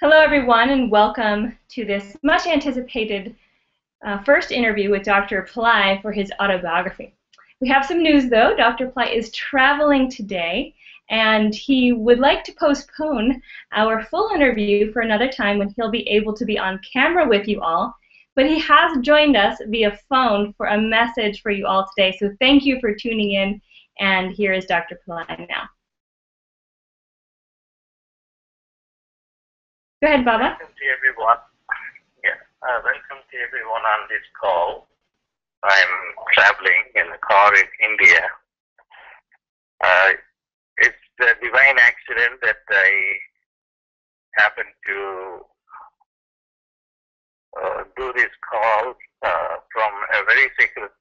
Hello, everyone, and welcome to this much anticipated first interview with Dr. Plllai for his autobiography. We have some news, though. Dr. Plllai is traveling today, and he would like to postpone our full interview for another time when he'll be able to be on camera with you all. But he has joined us via phone for a message for you all today. So thank you for tuning in, and here is Dr. Plllai now. Go ahead, Baba. Welcome to everyone. Welcome to everyone on this call. I'm traveling in a car in India. It's a divine accident that I happened to do this call from a very sacred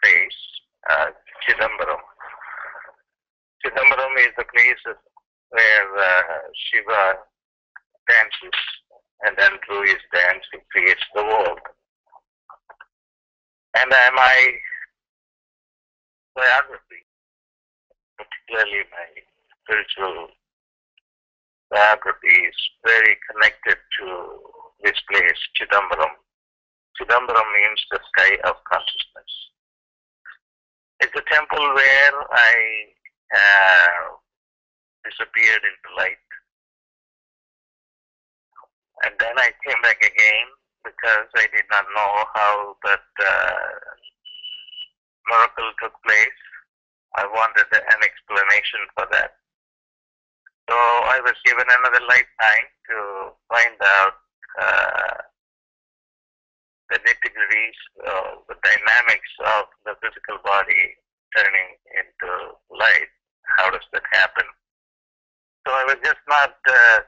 place, Chidambaram. Chidambaram is the place where Shiva dances, and then through his dance he creates the world. And my biography, particularly my spiritual biography, is very connected to this place, Chidambaram. Chidambaram means the sky of consciousness. It's a temple where I disappeared into light. And then I came back again because I did not know how that miracle took place. I wanted an explanation for that. So I was given another lifetime to find out the nitty-gritties, the dynamics of the physical body turning into light. How does that happen? So I was just not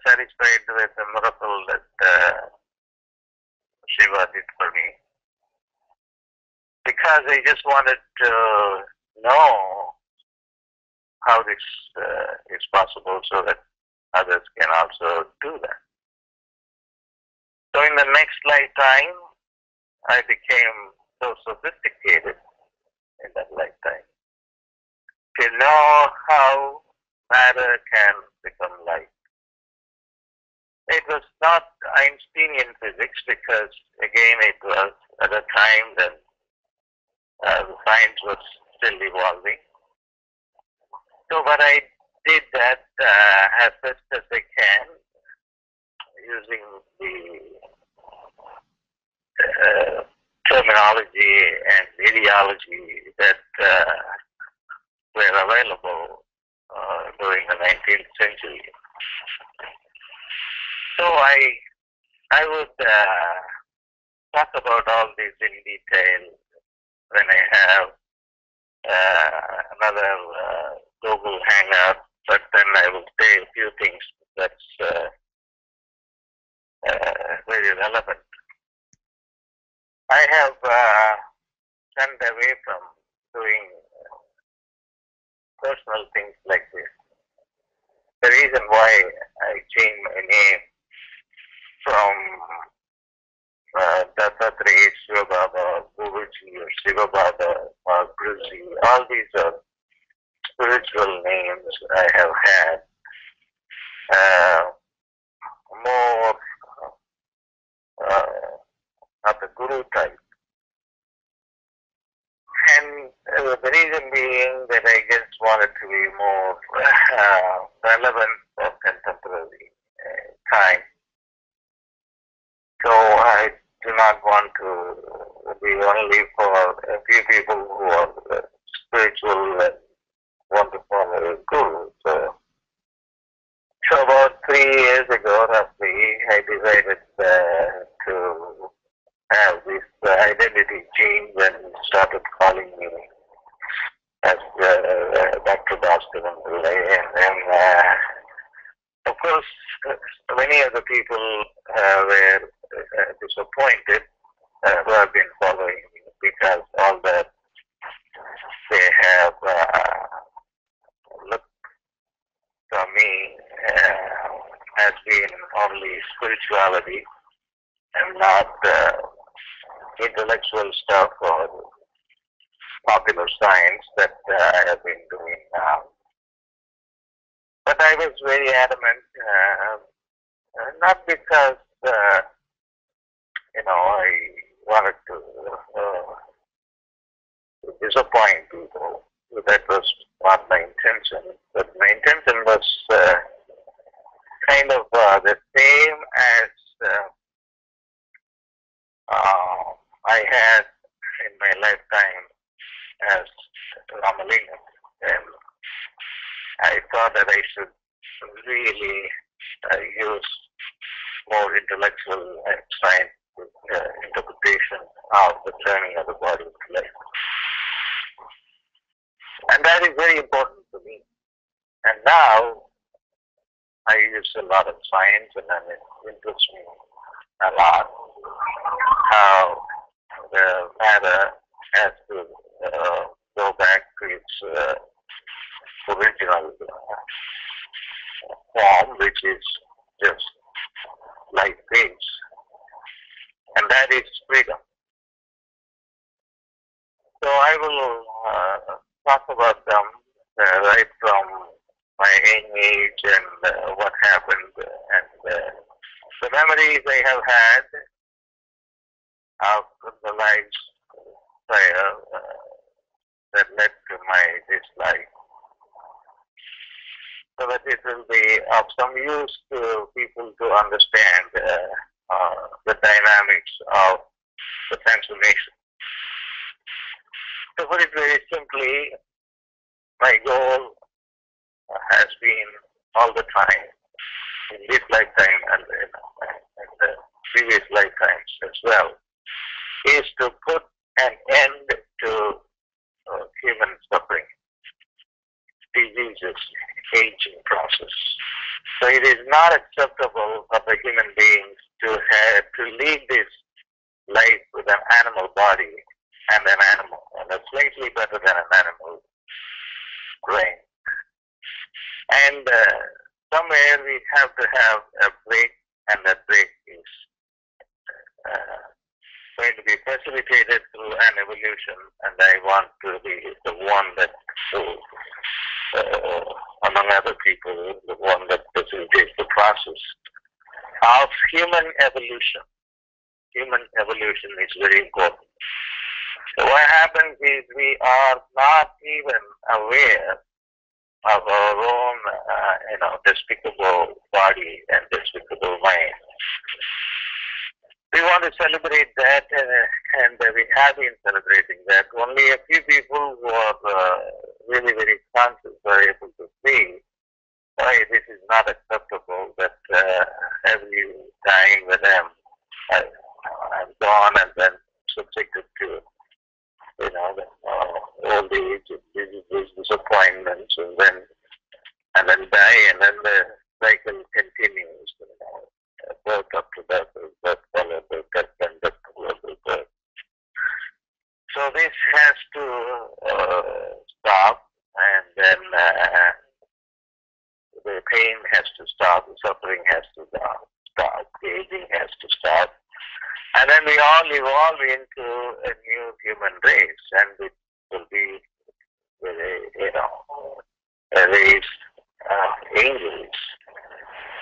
satisfied with the miracle that Shiva did for me, because I just wanted to know how this is possible so that others can also do that. So in the next lifetime, I became so sophisticated in that lifetime to know how matter can become light. It was not Einsteinian physics, because again it was at a time that the science was still evolving. So but I did that as best as I can, using the terminology and ideology that were available during the 19th century. So I would talk about all this in detail when I have another global hangout, but then I will say a few things that's very relevant. I have turned away from doing personal things like this. The reason why I changed my name from Dattatreya, Shiva Baba, Guruji, or Shiva Baba, or Guruji, all these are spiritual names I have had, more of the Guru type. And the reason being that I just wanted to be more relevant for contemporary time. So I do not want to be only for a few people who are spiritual and want to follow a guru. So about 3 years ago, roughly, I decided to have this identity change and started calling me as Dr. Bhaskaran Pillai. And of course, many of the people were disappointed who have been following me, because all that they have looked from me has been only spirituality and not intellectual stuff or popular science that I have been doing now. But I was very adamant Not because, I wanted to disappoint people. That was not my intention. But my intention was kind of the same as I had in my lifetime as Ramalingam. And I thought that I should really use more intellectual and scientific interpretation of the turning of the body into life. And that is very important to me. And now I use a lot of science, and it interests me a lot how the matter has to go back to its original form, which is just light waves. And that is freedom. So I will talk about them right from my young age and what happened and the memories I have had of the lives prior that led to this life. So that it will be of some use to people to understand the dynamics of the transformation. To put it very simply, my goal has been all the time, in this lifetime and the previous lifetimes as well, is to put an end to human suffering, diseases, aging process. So it is not acceptable for the human beings to lead this life with an animal body and an animal, and a slightly better than an animal brain. And somewhere we have to have a break, and that break is going to be facilitated through an evolution, and I want to be the one that among other people, the one that facilitates the process of human evolution. Human evolution is very important. So what happens is we are not even aware of our own, despicable body and despicable mind. We want to celebrate that, and we have been celebrating that. Only a few people who are really very conscious are able to see why this is not acceptable, that every time when I'm gone and then subjected to old age, diseases, disappointments, and then die, and then the cycle continues. Birth after birth, birth followed by death, and death followed by birth. So this has to stop, and then the pain has to stop, the suffering has to stop, the aging has to stop. And then we all evolve into a new human race, and it will be, a race of angels.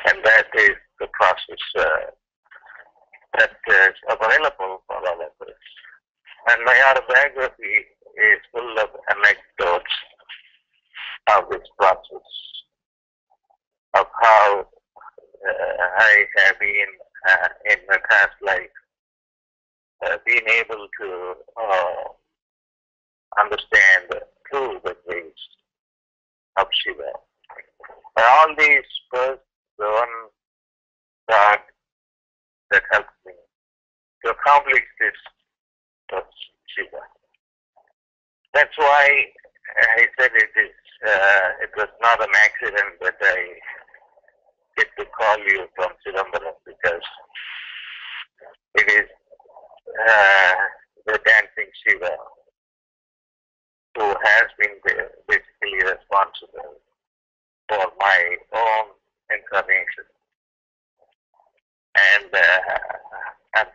And that is the process that is available for all of us. And my autobiography is full of anecdotes of this process, of how I have been in my past life, being able to understand through the grace of Shiva. All these first, the one God that helped me to accomplish this was Shiva. That's why I said it was not an accident that I get to call you from Chidambaram, because it is the dancing Shiva who has been basically responsible for my own incarnation. And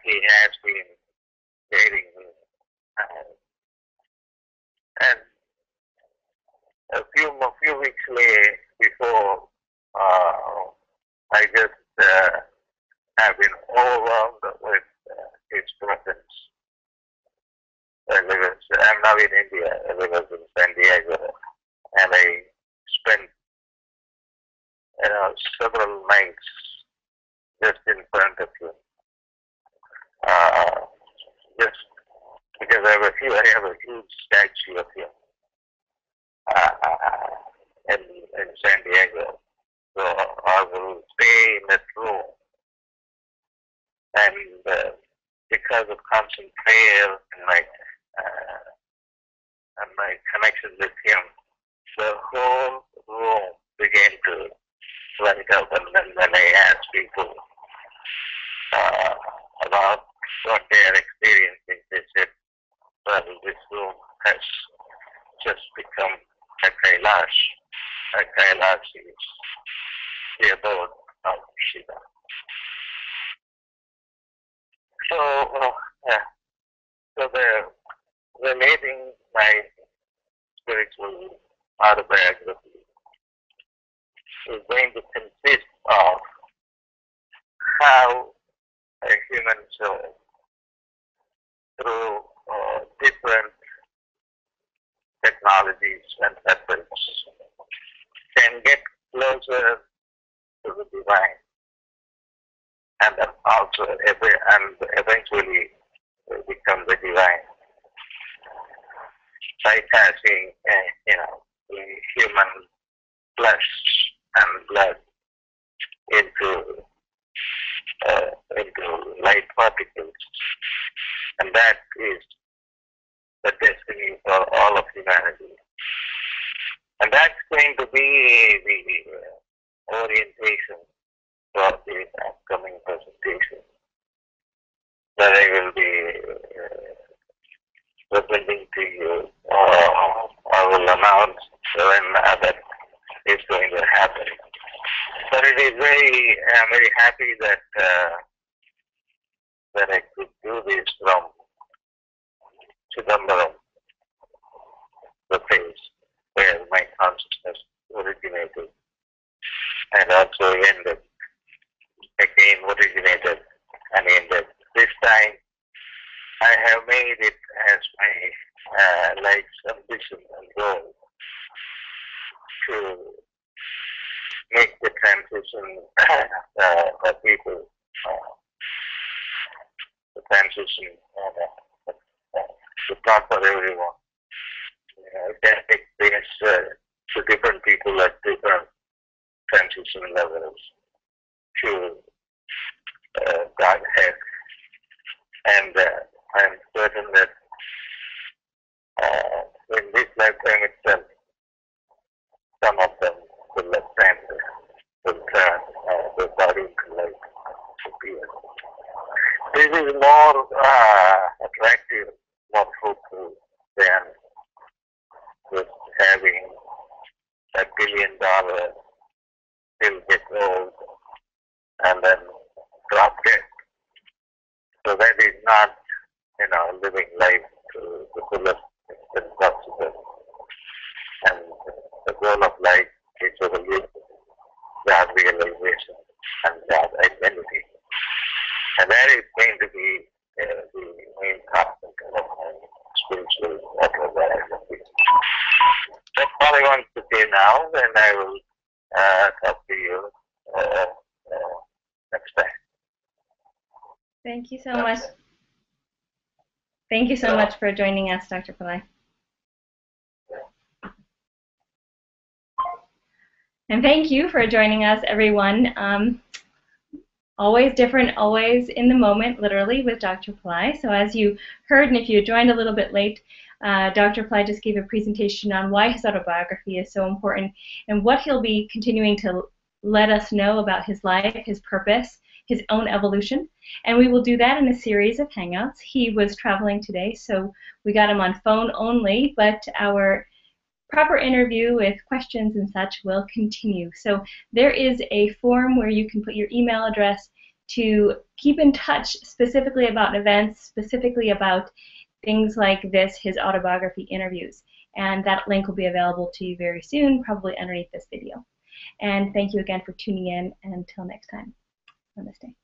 he has been guiding me. And a few weeks before, I just now in India. I was in San Diego, and I spent several nights just in front of him. Just because I have a huge statue of him in San Diego. So I will stay in that room, and because of constant prayer and my connection with him, the whole room began to light up. And then when I asked people about what they are experiencing, they said, well, this room has just become a Kailash. A Kailash is the abode of Shiva. So the relating my spiritual autobiography is going to consist of how a human soul, through different technologies and efforts, can get closer to the divine, and then also eventually become the divine, bypassing the human flesh and blood into light particles, and that is the destiny for all of humanity. And that's going to be the orientation for the upcoming presentation that I will be presenting to you. I will announce when that is going to happen. But it is I'm very happy that I could do this from Chidambaram, the place where my consciousness originated and also ended. Again originated and ended. This time I have made it as my life's ambition and goal to make the transition for people, the transition is not for everyone. It can take place to different people at different transition levels to Godhead. And I am certain that in this lifetime itself, some of them will turn their body into light appear. This is more attractive, more fruitful than just having $1 billion till get old and then drop dead. So that is not, living life to the fullest extent possible. And the goal of life is to live God realization and God identity. And that is going to be the main concept of my spiritual autobiography. That's all I want to say now, and I will talk to you next time. Thank you so much. Thank you so much for joining us, Dr. Pillai. And thank you for joining us, everyone. Always different, always in the moment, literally, with Dr. Pillai. So as you heard, and if you joined a little bit late, Dr. Pillai just gave a presentation on why his autobiography is so important and what he'll be continuing to let us know about his life, his purpose, his own evolution. And we will do that in a series of Hangouts. He was traveling today, so we got him on phone only, but our proper interview with questions and such will continue. So there is a form where you can put your email address to keep in touch specifically about events, specifically about things like this, his autobiography interviews. And that link will be available to you very soon, probably underneath this video. And thank you again for tuning in, and until next time. Namaste.